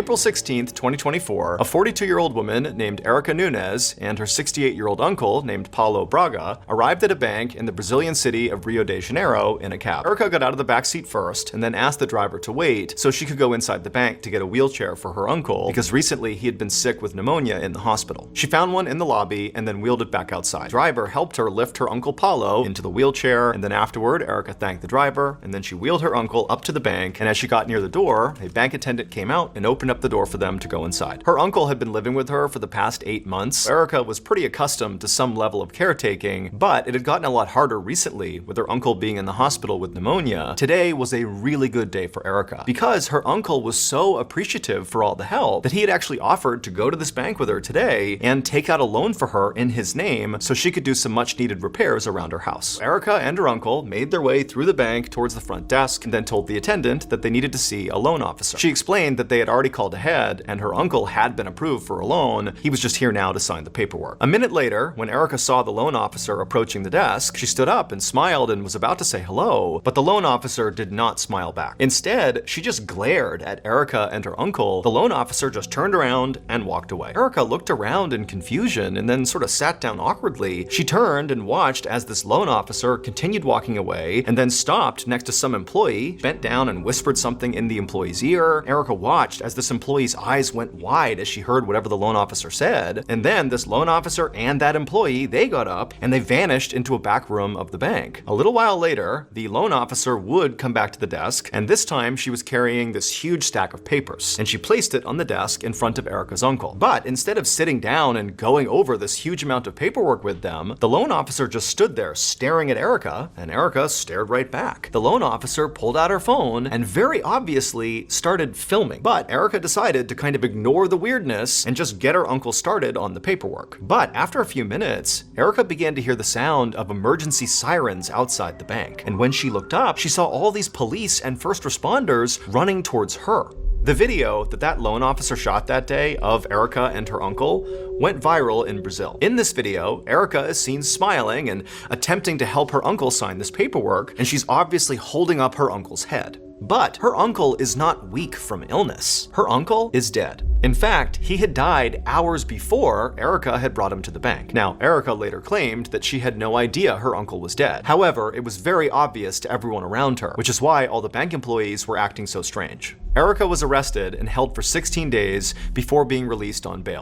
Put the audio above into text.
April 16th, 2024, a 42-year-old woman named Erica Nunes and her 68-year-old uncle named Paulo Braga arrived at a bank in the Brazilian city of Rio de Janeiro in a cab. Erica got out of the back seat first and then asked the driver to wait so she could go inside the bank to get a wheelchair for her uncle because recently he had been sick with pneumonia in the hospital. She found one in the lobby and then wheeled it back outside. The driver helped her lift her uncle Paulo into the wheelchair, and then afterward, Erica thanked the driver, and then she wheeled her uncle up to the bank, and as she got near the door, a bank attendant came out and opened up the door for them to go inside. Her uncle had been living with her for the past 8 months. Erica was pretty accustomed to some level of caretaking, but it had gotten a lot harder recently with her uncle being in the hospital with pneumonia. Today was a really good day for Erica because her uncle was so appreciative for all the help that he had actually offered to go to this bank with her today and take out a loan for her in his name so she could do some much needed repairs around her house. Erica and her uncle made their way through the bank towards the front desk and then told the attendant that they needed to see a loan officer. She explained that they had already called ahead and her uncle had been approved for a loan. He was just here now to sign the paperwork. A minute later, when Erica saw the loan officer approaching the desk, she stood up and smiled and was about to say hello, but the loan officer did not smile back. Instead, she just glared at Erica and her uncle. The loan officer just turned around and walked away. Erica looked around in confusion and then sort of sat down awkwardly. She turned and watched as this loan officer continued walking away and then stopped next to some employee, bent down and whispered something in the employee's ear. Erica watched as this employee's eyes went wide as she heard whatever the loan officer said, and then this loan officer and that employee, they got up and they vanished into a back room of the bank. A little while later, the loan officer would come back to the desk, and this time she was carrying this huge stack of papers, and she placed it on the desk in front of Erica's uncle. But instead of sitting down and going over this huge amount of paperwork with them, the loan officer just stood there staring at Erica, and Erica stared right back. The loan officer pulled out her phone and very obviously started filming, but Erica decided to kind of ignore the weirdness and just get her uncle started on the paperwork. But after a few minutes, Erica began to hear the sound of emergency sirens outside the bank, and when she looked up, she saw all these police and first responders running towards her. The video that loan officer shot that day of Erica and her uncle went viral in Brazil. In this video, Erica is seen smiling and attempting to help her uncle sign this paperwork, and she's obviously holding up her uncle's head. But her uncle is not weak from illness. Her uncle is dead. In fact, he had died hours before Erica had brought him to the bank. Now, Erica later claimed that she had no idea her uncle was dead. However, it was very obvious to everyone around her, which is why all the bank employees were acting so strange. Erica was arrested and held for 16 days before being released on bail.